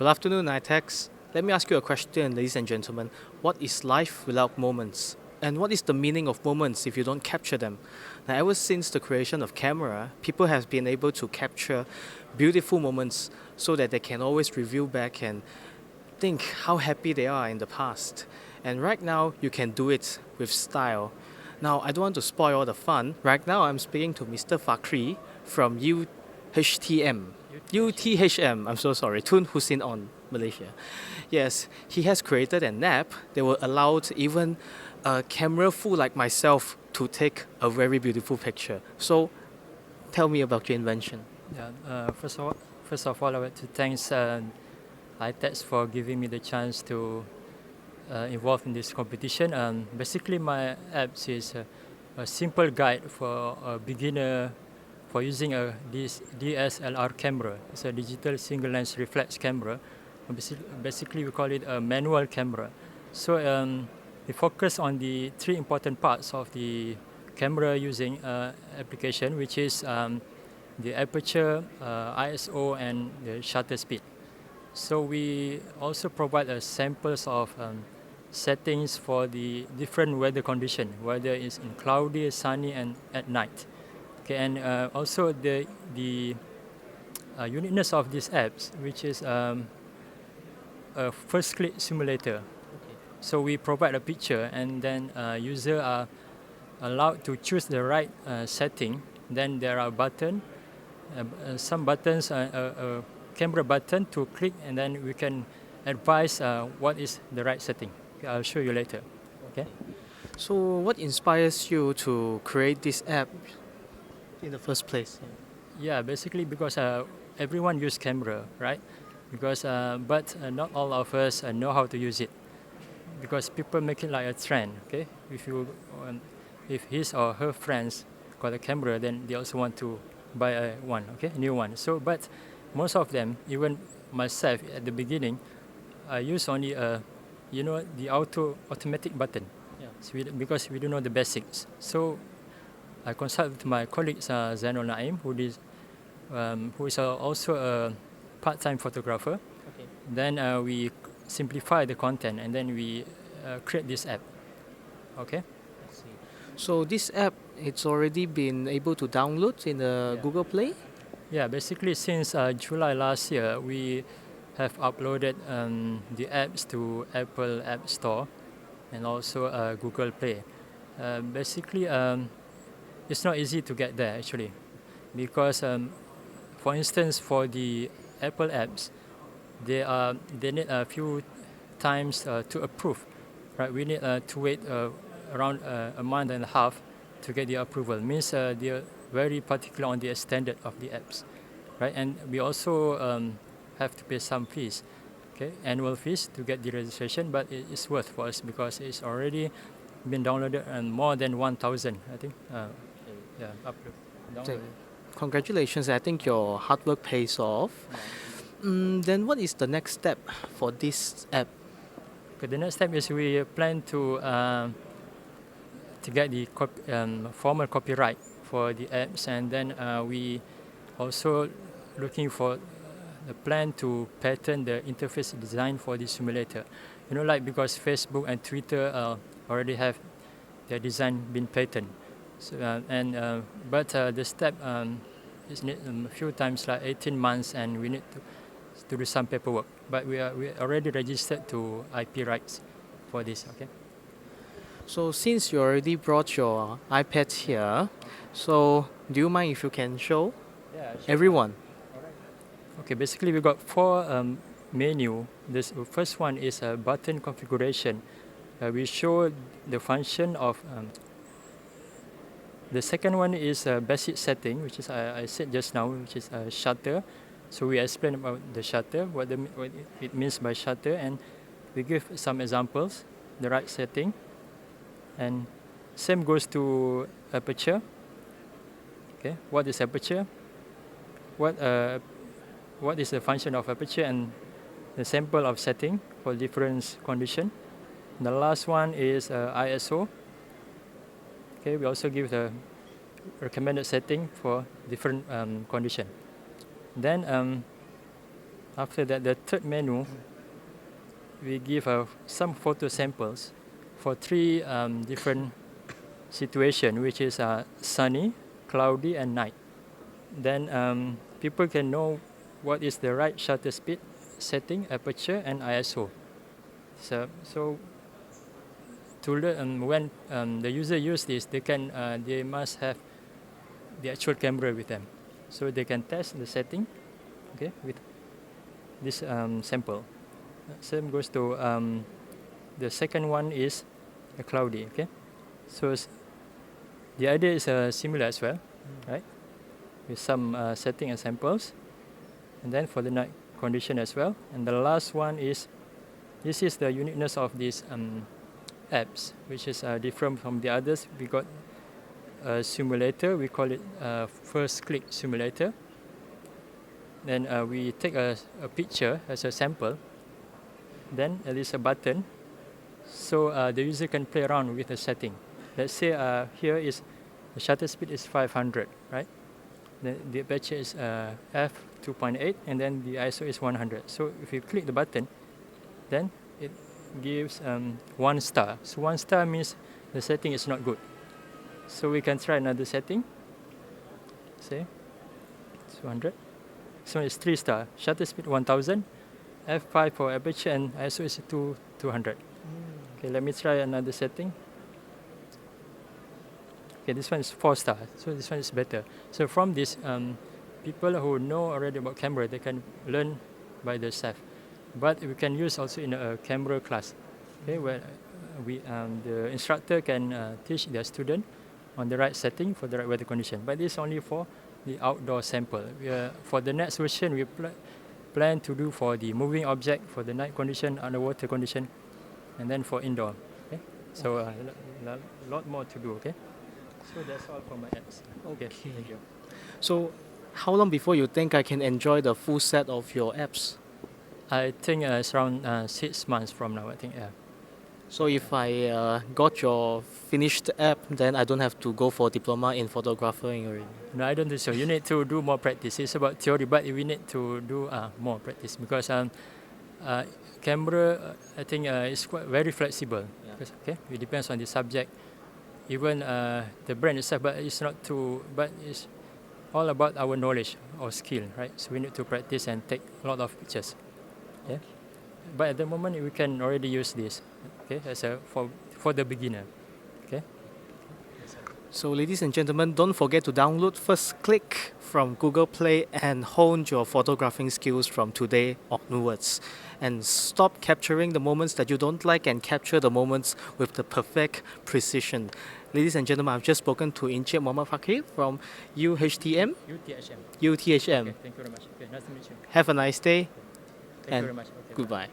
Good afternoon, ITEX. Let me ask you a question, ladies and gentlemen. What is life without moments? And what is the meaning of moments if you don't capture them? Now, ever since the creation of camera, people have been able to capture beautiful moments so that they can always review back and think how happy they are in the past. And right now, you can do it with style. Now, I don't want to spoil all the fun. Right now, I'm speaking to Mr. Fakri from UTHM, I'm so sorry, Tun Hussein on Malaysia. Yes, he has created an app that will allow even a camera fool like myself to take a very beautiful picture. So, tell me about your invention. First of all, I want to thank ITEX for giving me the chance to involve in this competition. Basically, my app is a simple guide for a beginner for using a DSLR camera. It's a digital single lens reflex camera. Basically, we call it a manual camera. So we focus on the three important parts of the camera using application, which is the aperture, ISO, and the shutter speed. So we also provide samples of settings for the different weather condition, whether it's in cloudy, sunny, and at night. Okay, and also the uniqueness of these apps, which is a Firstclick simulator. Okay. So we provide a picture, and then user are allowed to choose the right setting. Then there are some buttons, a camera button to click, and then we can advise what is the right setting. Okay, I'll show you later. Okay. So, what inspires you to create this app in the first place? Yeah, basically because everyone use camera, right? Because but not all of us know how to use it. Because people make it like a trend. Okay, if his or her friends got a camera, then they also want to buy one. Okay, new one. So, but most of them, even myself at the beginning, I use only the automatic button. Yeah. So because we don't know the basics. So I consult with my colleagues Zainul Naim, who is also a part-time photographer. Okay. Then we simplify the content, and then we create this app. Okay. I see. So this app, it's already been able to download in the Google Play? Yeah, basically since July last year, we have uploaded the apps to Apple App Store and also Google Play. Basically, it's not easy to get there actually, because for instance, for the Apple apps, they need a few times to approve. Right, we need to wait around a month and a half to get the approval. Means they are very particular on the standard of the apps, right? And we also have to pay some fees, okay, annual fees to get the registration. But it's worth for us because it's already been downloaded and more than 1,000, I think. Upload. Congratulations! I think your hard work pays off. Then what is the next step for this app? Okay, the next step is we plan to get the formal copyright for the apps, and then we also looking for the plan to patent the interface design for the simulator. Like because Facebook and Twitter already have their design been patented. So, but the step is need a few times, like 18 months, and we need to do some paperwork. But we already registered to IP rights for this. Okay. So since you already brought your iPad here, so do you mind if you can show everyone? Okay, basically we got four menu. This first one is a button configuration. We show the function of. The second one is a basic setting, which is I said just now, which is a shutter. So we explain about the shutter, what it means by shutter, and we give some examples, the right setting. And same goes to aperture. Okay, what is aperture? What is the function of aperture, and the sample of setting for different condition. The last one is ISO. Okay, we also give the recommended setting for different condition. Then After that, the third menu, we give some photo samples for three different situations, which is sunny, cloudy, and night. Then people can know what is the right shutter speed, setting, aperture, and ISO. So to learn when the user use this, they must have the actual camera with them, so they can test the setting, okay, with this sample. Same goes to the second one is a cloudy, okay. So the idea is similar as well, right? With some setting and samples, and then for the night condition as well. And the last one is, this is the uniqueness of these apps, which is different from the others. We got a simulator, we call it Firstclick simulator. Then we take a picture as a sample. Then there is a button, so the user can play around with the setting. Let's say here is the shutter speed is 500, right? The aperture is f2.8, and then the ISO is 100. So if you click the button, then it gives 1 star. So 1 star means the setting is not good. So we can try another setting. Say it's 100. So it's 3 star. Shutter speed 1000, f5 for aperture, and ISO is 200. Okay, let me try another setting. Okay, this one is 4 star, so this one is better. So from this, people who know already about camera, they can learn by themselves. But we can use also in a camera class, okay, where the instructor can teach their student on the right setting for the right weather condition. But this is only for the outdoor sample. For the next version, we plan to do for the moving object, for the night condition, underwater condition, and then for indoor. Okay, so a lot more to do. Okay. So that's all for my apps. Okay, thank you. So, how long before you think I can enjoy the full set of your apps? I think it's around 6 months from now, I think, yeah. So if I got your finished app, then I don't have to go for diploma in photographing already. No, I don't think so. You need to do more practice. It's about theory, but we need to do more practice because camera, I think, is quite very flexible. Yeah. Because, okay, it depends on the subject. Even the brand itself, but it's not too. But it's all about our knowledge or skill, right? So we need to practice and take a lot of pictures. Yeah. But at the moment, we can already use this, okay, as for the beginner, okay. So ladies and gentlemen, don't forget to download Firstclick from Google Play and hone your photographing skills from today onwards. And stop capturing the moments that you don't like and capture the moments with the perfect precision. Ladies and gentlemen, I've just spoken to Encik Muhammad Fakir from UTHM. UTHM. UTHM. Okay, thank you very much. Okay, nice to meet you. Have a nice day Thank you very much. Okay, bye. goodbye.